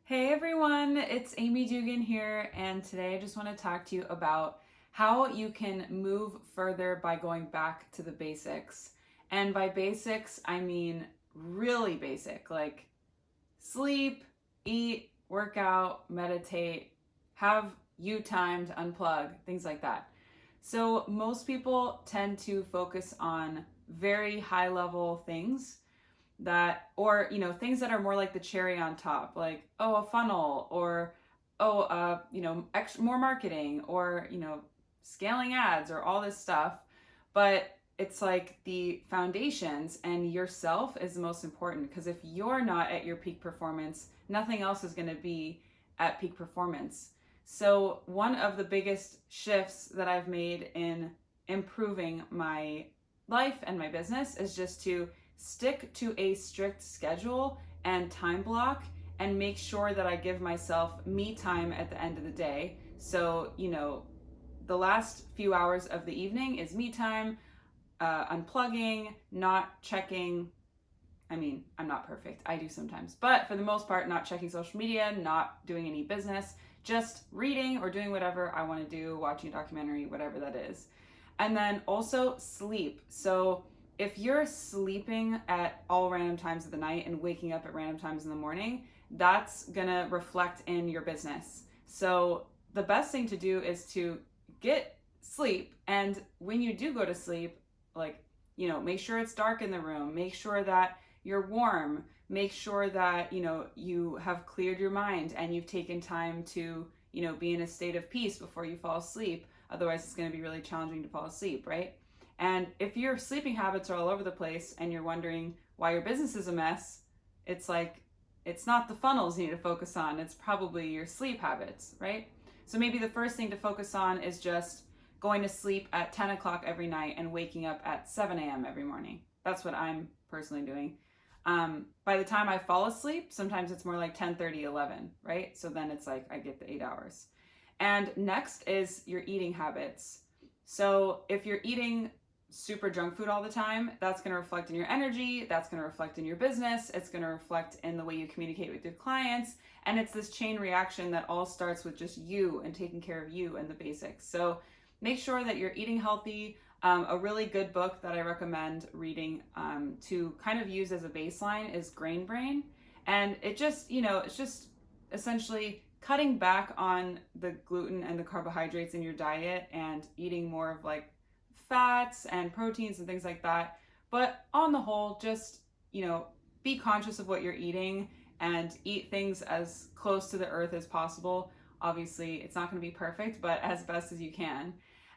Hey everyone, it's Amy Dugan here, and today I just want to talk to you about how you can move further by going back to the basics. And by basics, I mean really basic, like sleep, eat, work out, meditate, have you time to unplug, things like that. So, most people tend to focus on very high level things that, or things that are more like the cherry on top, like a funnel, or more marketing, or scaling ads, or all this stuff. But it's like the foundations and yourself is the most important, because if you're not at your peak performance, nothing else is going to be at peak performance. So one of the biggest shifts that I've made in improving my life and my business is just to stick to a strict schedule and time block, and make sure that I give myself me time at the end of the day. So, the last few hours of the evening is me time, unplugging, not checking. I mean, I'm not perfect. I do sometimes. But for the most part, not checking social media, not doing any business, just reading or doing whatever I want to do, watching a documentary, whatever that is. And then also sleep. So if you're sleeping at all random times of the night and waking up at random times in the morning, that's gonna reflect in your business. So the best thing to do is to get sleep. And when you do go to sleep, like, make sure it's dark in the room, make sure that you're warm, make sure that, you have cleared your mind and you've taken time to, be in a state of peace before you fall asleep. Otherwise, it's going to be really challenging to fall asleep, right? And if your sleeping habits are all over the place and you're wondering why your business is a mess, it's like, it's not the funnels you need to focus on, it's probably your sleep habits, right? So maybe the first thing to focus on is just going to sleep at 10 o'clock every night and waking up at 7 a.m. every morning. That's what I'm personally doing. By the time I fall asleep, sometimes it's more like 10:30, 11, right? So then it's like I get the 8 hours. And next is your eating habits. So if you're eating super junk food all the time, that's going to reflect in your energy, that's going to reflect in your business, it's going to reflect in the way you communicate with your clients, and it's this chain reaction that all starts with just you and taking care of you and the basics. So make sure that you're eating healthy. A really good book that I recommend reading to kind of use as a baseline is Grain Brain. And it's just essentially cutting back on the gluten and the carbohydrates in your diet and eating more of like fats and proteins and things like that. But on the whole, just, be conscious of what you're eating and eat things as close to the earth as possible. Obviously, it's not going to be perfect, but as best as you can.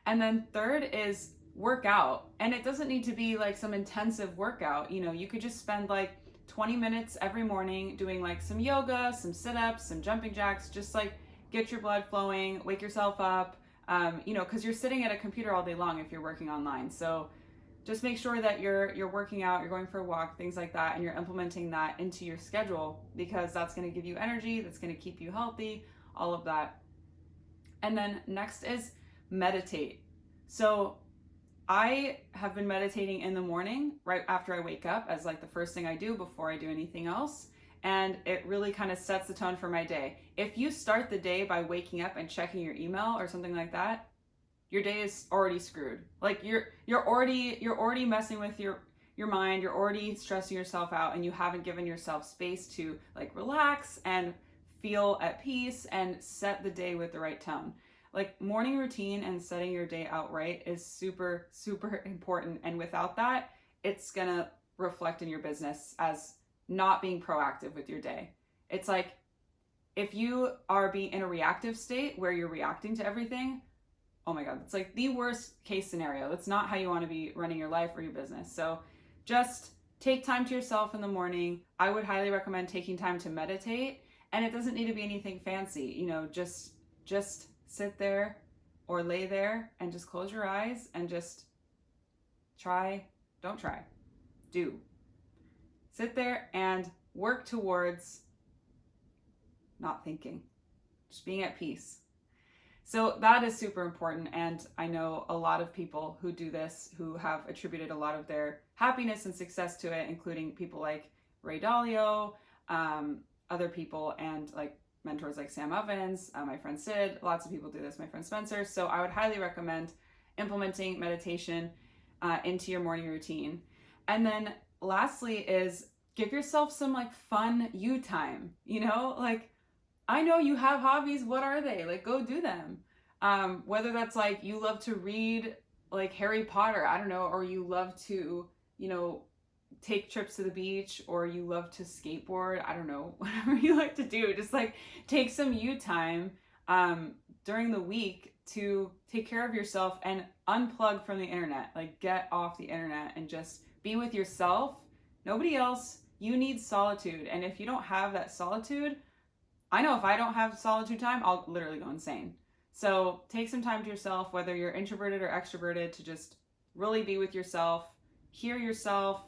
And then third is work out. And it doesn't need to be like some intensive workout. You could just spend like 20 minutes every morning doing like some yoga, some sit-ups, some jumping jacks, just like get your blood flowing, wake yourself up, because you're sitting at a computer all day long if you're working online. So just make sure that you're working out, you're going for a walk, things like that, and you're implementing that into your schedule, because that's going to give you energy, that's going to keep you healthy, all of that. And then next is meditate. So I have been meditating in the morning right after I wake up as like the first thing I do before I do anything else. And it really kind of sets the tone for my day. If you start the day by waking up and checking your email or something like that, your day is already screwed. Like you're already messing with your mind, you're already stressing yourself out, and you haven't given yourself space to like relax and feel at peace and set the day with the right tone. Like morning routine and setting your day out right is super, super important. And without that, it's gonna reflect in your business as not being proactive with your day. It's like if you are being in a reactive state where you're reacting to everything, oh my God, it's like the worst case scenario. That's not how you want to be running your life or your business. So just take time to yourself in the morning. I would highly recommend taking time to meditate. And it doesn't need to be anything fancy, just sit there or lay there and just close your eyes and just don't try, do. Sit there and work towards not thinking, just being at peace. So that is super important, and I know a lot of people who do this who have attributed a lot of their happiness and success to it, including people like Ray Dalio, other people and like mentors like Sam Ovens, my friend Sid, lots of people do this, my friend Spencer. So I would highly recommend implementing meditation into your morning routine. And then lastly is give yourself some like fun you time, like I know you have hobbies. What are they? Like, go do them. Whether that's like you love to read like Harry Potter, I don't know, or you love to, you know, take trips to the beach, or you love to skateboard, I don't know, whatever you like to do. Just like take some you time during the week to take care of yourself and unplug from the internet. Like, get off the internet and just be with yourself. Nobody else. You need solitude. And if you don't have that solitude, I know if I don't have solitude time, I'll literally go insane. So take some time to yourself, whether you're introverted or extroverted, to just really be with yourself, hear yourself,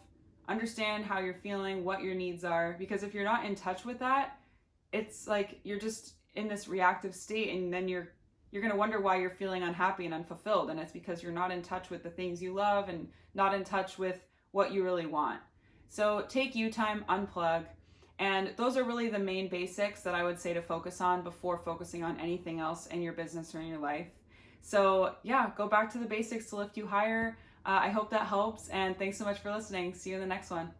understand how you're feeling, what your needs are. Because if you're not in touch with that, it's like you're just in this reactive state, and then you're going to wonder why you're feeling unhappy and unfulfilled. And it's because you're not in touch with the things you love and not in touch with what you really want. So take you time, unplug. And those are really the main basics that I would say to focus on before focusing on anything else in your business or in your life. So yeah, go back to the basics to lift you higher. I hope that helps. And thanks so much for listening. See you in the next one.